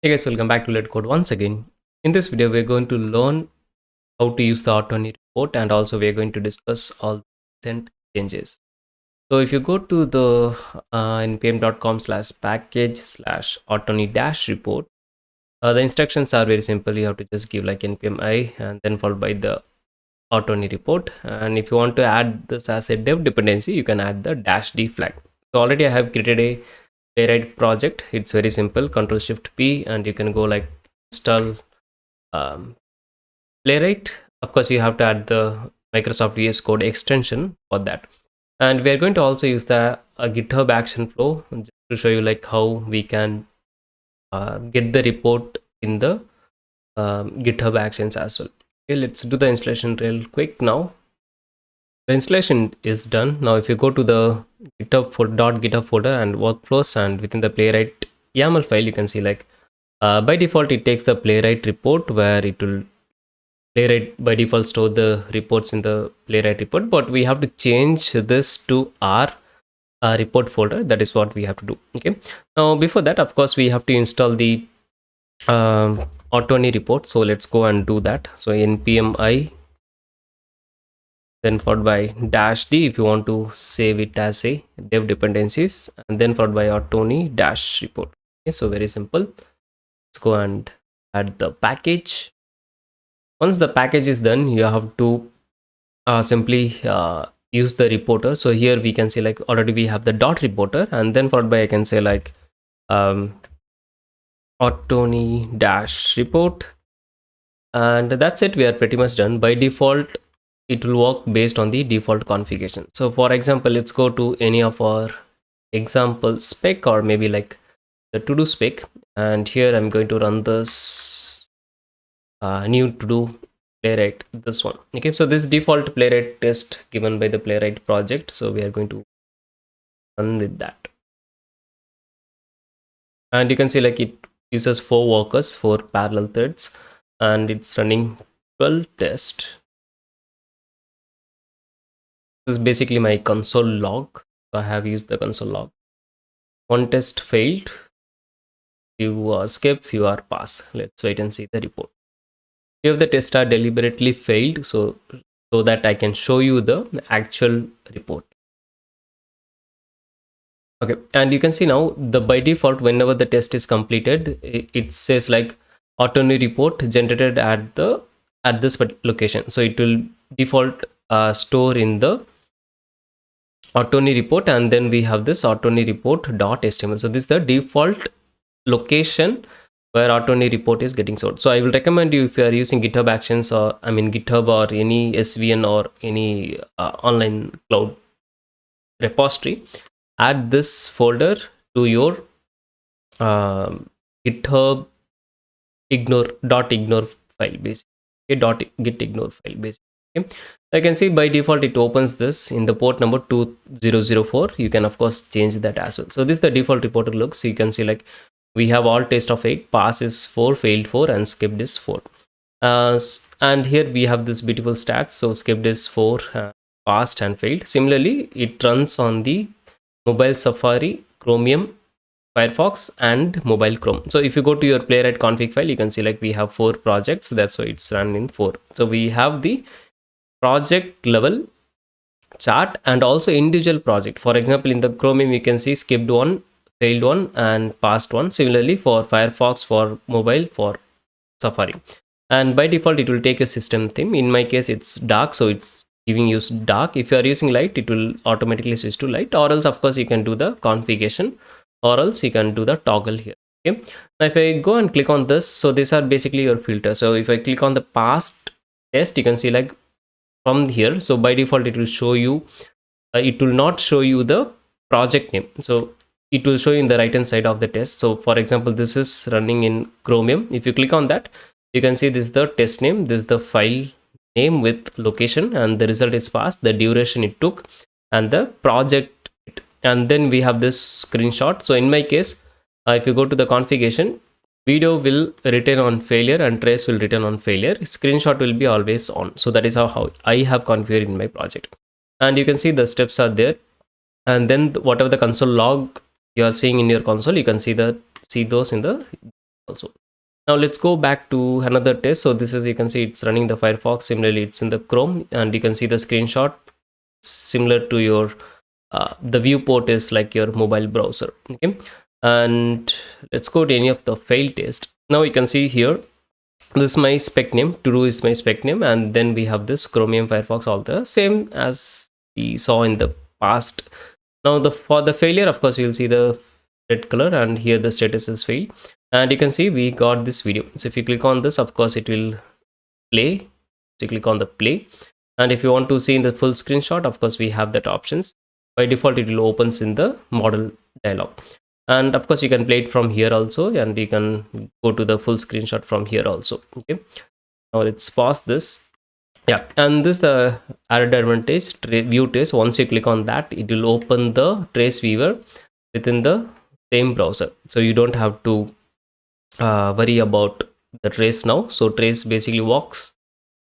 Hey guys, welcome back to LetCode once again. In this video, we're going to learn how to use the Ortoni report, and also we're going to discuss all the recent changes. So if you go to the npm.com/package/Ortoni report, the instructions are very simple. You have to just give like npm I and then followed by the Ortoni report. And if you want to add this as a dev dependency, you can add the -d flag. So already I have created a Playwright project. It's very simple. Control Shift P, and you can go like install Playwright. Of course, you have to add the Microsoft VS Code extension for that. And we are going to also use the GitHub action flow just to show you like how we can get the report in the GitHub actions as well. Okay, let's do the installation real quick now. The installation is done. Now if you go to the .github folder and workflows, and within the Playwright YAML file, you can see like by default it takes the Playwright report, where it will Playwright by default store the reports in the Playwright report, but we have to change this to our report folder. That is what we have to do. Okay, now before that, of course, we have to install the Ortoni report. So let's go and do that. So npm I, then followed by -d if you want to save it as a dev dependencies, and then followed by Ortoni report. Okay, so very simple. Let's go and add the package. Once the package is done, you have to simply use the reporter. So here we can see like already we have the dot reporter, and then followed by I can say like Ortoni report, and that's it. We are pretty much done. By default, it will work based on the default configuration. So for example, let's go to any of our example spec, or maybe like the to do spec, and here I'm going to run this new to do Playwright, this one. Okay, so this default Playwright test given by the Playwright project, so we are going to run with that, and you can see like it uses 4 workers, 4 parallel threads, and it's running 12 tests. This is basically my console log. So I have used the console log. 1 test failed, few are skip, few are pass. Let's wait and see the report. Few of the tests are deliberately failed, so that I can show you the actual report. Okay, and you can see now the by default, whenever the test is completed, it says like Ortoni report generated at this location. So it will default store in the Ortoni report, and then we have this Ortoni report.html. So this is the default location where Ortoni report is getting stored. So I will recommend you, if you are using GitHub Actions, or GitHub or any SVN or any online cloud repository, add this folder to your GitHub ignore file, basically. Okay, .git ignore file, basically. Okay. I can see by default it opens this in the port number 2004. You can of course change that as well. So this is the default reporter looks. So you can see like we have all test of 8, pass is 4, failed 4, and skipped is 4. And here we have this beautiful stats. So skipped is 4, passed and failed. Similarly, it runs on the mobile Safari, Chromium, Firefox, and mobile Chrome. So if you go to your Playwright config file, you can see like we have 4 projects. That's why it's run in 4. So we have the project level chart and also individual project. For example, in the Chromium, you can see skipped 1, failed 1, and passed 1. Similarly for Firefox, for mobile, for Safari. And by default, it will take a system theme. In my case, it's dark, so it's giving you dark. If you are using light, it will automatically switch to light, or else of course you can do the configuration, or else you can do the toggle here. Okay, now if I go and click on this, so these are basically your filters. So if I click on the past test, you can see like from here, so by default it will show you it will not show you the project name, so it will show you in the right hand side of the test. So for example, this is running in Chromium. If you click on that, you can see this is the test name, this is the file name with location, and the result is passed, the duration it took, and the project. And then we have this screenshot. So in my case, if you go to the configuration, video will return on failure and trace will return on failure. Screenshot will be always on. So that is how I have configured in my project. And you can see the steps are there. And then whatever the console log you are seeing in your console, you can see those in the also. Now let's go back to another test. So this is, you can see it's running the Firefox. Similarly, it's in the Chrome, and you can see the screenshot similar to your the viewport is like your mobile browser. Okay, and let's go to any of the fail test. Now you can see here, this is my spec name, to do is my spec name, and then we have this Chromium Firefox, all the same as we saw in the past. Now for the failure, of course, you'll see the red color, and here the status is fail, and you can see we got this video. So if you click on this, of course it will play. So you click on the play, and if you want to see in the full screenshot, of course we have that options. By default it will opens in the model dialog, and of course you can play it from here also, and you can go to the full screenshot from here also. Okay, now let's pause this. Yeah, and this is the added advantage, view trace. Once you click on that, it will open the trace viewer within the same browser, so you don't have to worry about the trace now. So trace basically works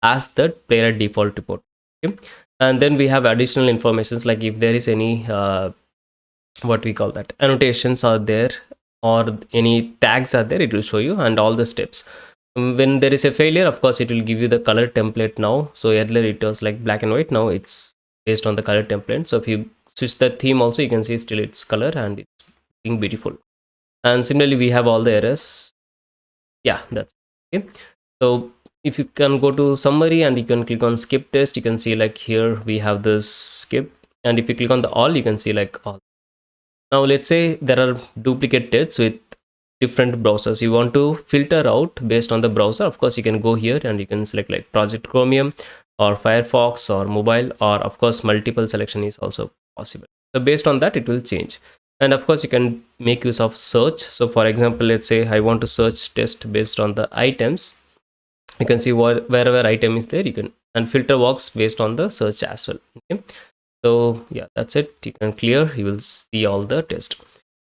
as the Playwright default report. Okay, and then we have additional informations, like if there is any what we call that, annotations are there or any tags are there, it will show you, and all the steps. When there is a failure, of course it will give you the color template now. So earlier it was like black and white, now it's based on the color template. So if you switch the theme also, you can see still it's color and it's looking beautiful. And similarly we have all the errors. Yeah, that's okay. So if you can go to summary and you can click on skip test, you can see like here we have this skip, and if you click on the all, you can see like all. Now let's say there are duplicate tests with different browsers. You want to filter out based on the browser. Of course you can go here and you can select like Project Chromium or Firefox or mobile, or of course multiple selection is also possible. So based on that it will change. And of course you can make use of search. So for example, let's say I want to search test based on the items. You can see wherever item is there, you can, and filter works based on the search as well. Okay, so yeah, that's it. You can clear, you will see all the test.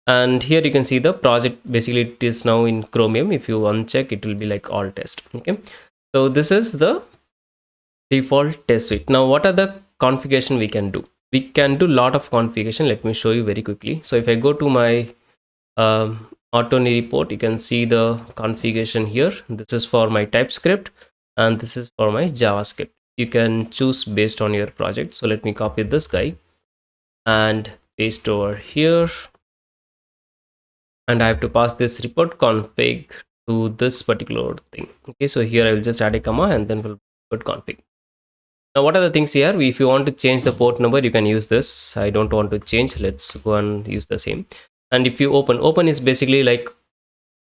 And here you can see the project, basically it is now in Chromium. If you uncheck, it will be like all test. Okay, so this is the default test suite. Now what are the configuration we can do? We can do lot of configuration. Let me show you very quickly. So if I go to my Ortoni report, you can see the configuration here. This is for my TypeScript and this is for my JavaScript. You can choose based on your project. So let me copy this guy and paste over here, and I have to pass this report config to this particular thing. Okay, so here I will just add a comma and then we'll put config. Now what are the things here? If you want to change the port number, you can use this. I don't want to change. Let's go and use the same. And if you open is basically like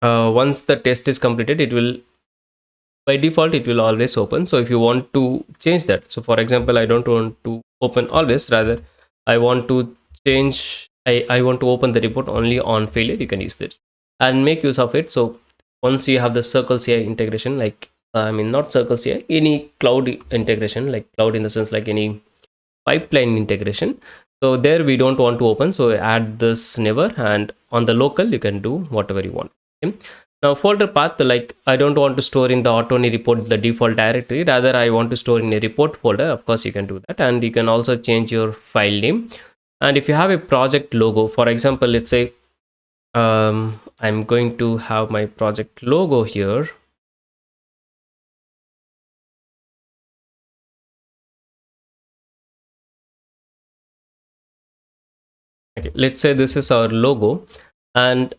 once the test is completed, it will, by default it will always open. So if you want to change that, so for example, I don't want to open always, rather I want to change, I want to open the report only on failure, you can use this and make use of it. So once you have the Circle CI integration, like I mean not Circle CI, any cloud integration, like cloud in the sense like any pipeline integration, so there we don't want to open, so add this never, and on the local you can do whatever you want. Okay, now folder path, like I don't want to store in the Ortoni report the default directory, rather I want to store in a report folder. Of course you can do that, and you can also change your file name. And if you have a project logo, for example, let's say I'm going to have my project logo here. Okay, let's say this is our logo, and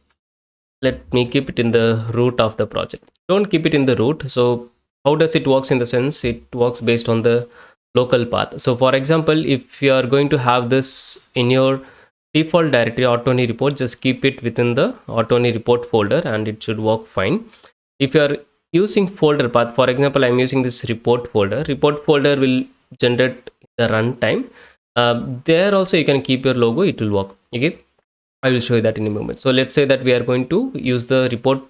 let me keep it in the root of the project. Don't keep it in the root. So how does it works? In the sense, it works based on the local path. So for example, if you are going to have this in your default directory Ortoni report, just keep it within the Ortoni report folder and it should work fine. If you are using folder path, for example, I'm using this report folder will generate the runtime. There also you can keep your logo, it will work. Okay, I will show you that in a moment. So let's say that we are going to use the report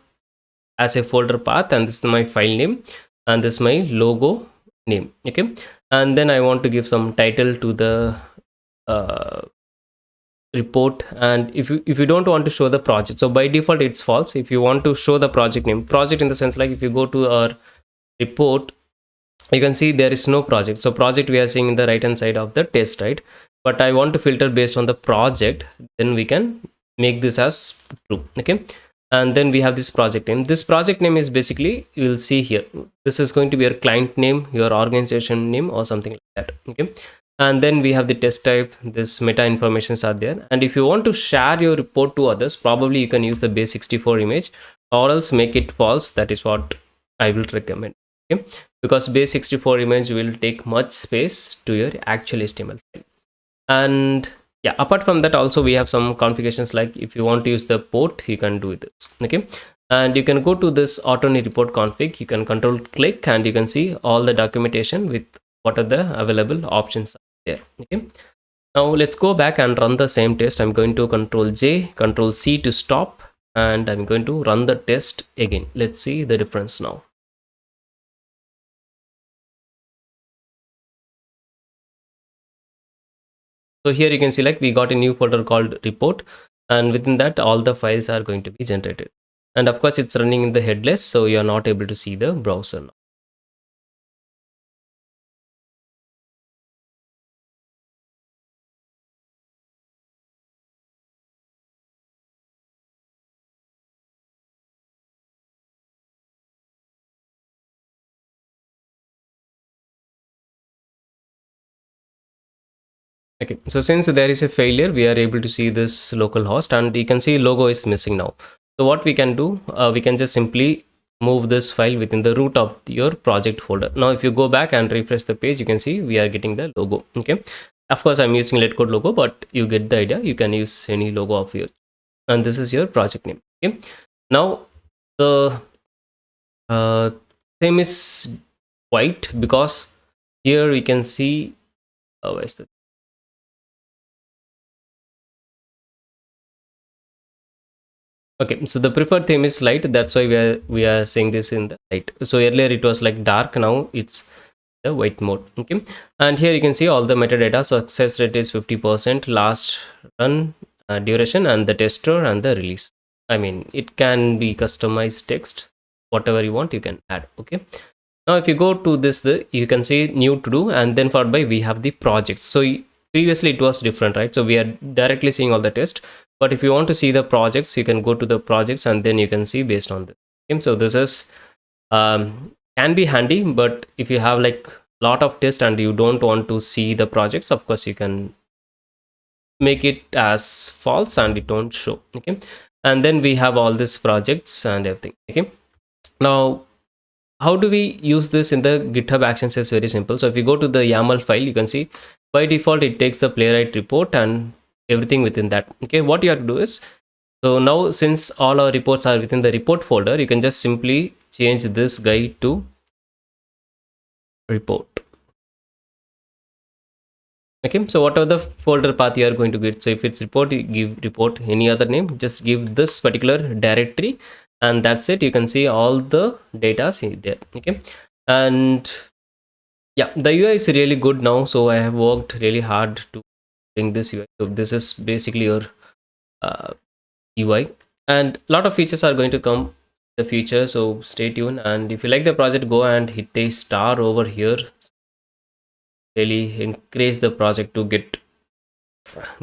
as a folder path, and this is my file name and this is my logo name. Okay, and then I want to give some title to the report. And if you don't want to show the project, so by default it's false. If you want to show the project name, project in the sense like if you go to our report, you can see there is no project. So project we are seeing in the right hand side of the test, right? But I want to filter based on the project, then we can make this as true. Okay, and then we have this project name. This project name is basically, you will see here, this is going to be your client name, your organization name, or something like that. Okay, and then we have the test type. This meta informations are there, and if you want to share your report to others, probably you can use the base64 image, or else make it false. That is what I will recommend. Okay, because base64 image will take much space to your actual HTML file. And yeah, apart from that, also we have some configurations, like if you want to use the port, you can do this. Okay, and you can go to this Ortoni report config, you can control click, and you can see all the documentation with what are the available options there. Okay, now let's go back and run the same test. I'm going to control J, control C to stop, and I'm going to run the test again. Let's see the difference now. So here you can see, like, we got a new folder called report, and within that all the files are going to be generated. And of course it's running in the headless, so you are not able to see the browser now. Okay, so since there is a failure, we are able to see this local host, and you can see logo is missing now. So what we can do, we can just simply move this file within the root of your project folder. Now if you go back and refresh the page, you can see we are getting the logo. Okay, of course I'm using LetCode logo, but you get the idea. You can use any logo of yours, and this is your project name. Okay, now the theme is white, because here we can see, where is that? Okay, so the preferred theme is light, that's why we are saying this in the light. So earlier it was like dark, now it's the white mode. Okay, and here you can see all the metadata. So success rate is 50%, last run, duration, and the tester, and the release. I mean, it can be customized text, whatever you want you can add. Okay, now if you go to this, you can see new to do, and then followed by we have the projects. So previously it was different, right? So we are directly seeing all the test, but if you want to see the projects, you can go to the projects, and then you can see based on this. Okay, so this is can be handy, but if you have like lot of tests and you don't want to see the projects, of course you can make it as false and it don't show. Okay, and then we have all these projects and everything. Okay, now how do we use this in the GitHub Actions is very simple. So if you go to the YAML file, you can see by default it takes the Playwright report and everything within that. Okay, what you have to do is, so now since all our reports are within the report folder, you can just simply change this guy to report. Okay, so whatever the folder path you are going to get, so if it's report, you give report any other name, just give this particular directory, and that's it. You can see all the data there. Okay, and yeah, the UI is really good now. So I have worked really hard to bring this UI. So this is basically your UI, and a lot of features are going to come in the future, so stay tuned. And if you like the project, go and hit a star over here. Really encourage the project to get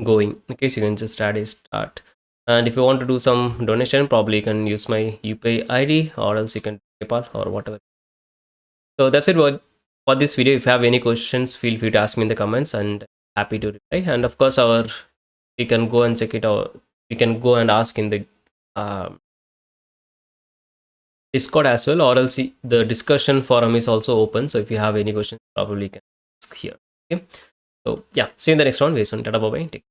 going. Okay, so you can just add a start, and if you want to do some donation, probably you can use my Gpay ID, or else you can PayPal or whatever. So that's it for this video. If you have any questions, feel free to ask me in the comments, and happy to reply. And of course you can go and check it out. You can go and ask in the Discord as well, or else the discussion forum is also open. So if you have any questions, probably you can ask here. Okay, so yeah, see you in the next one. Bye bye.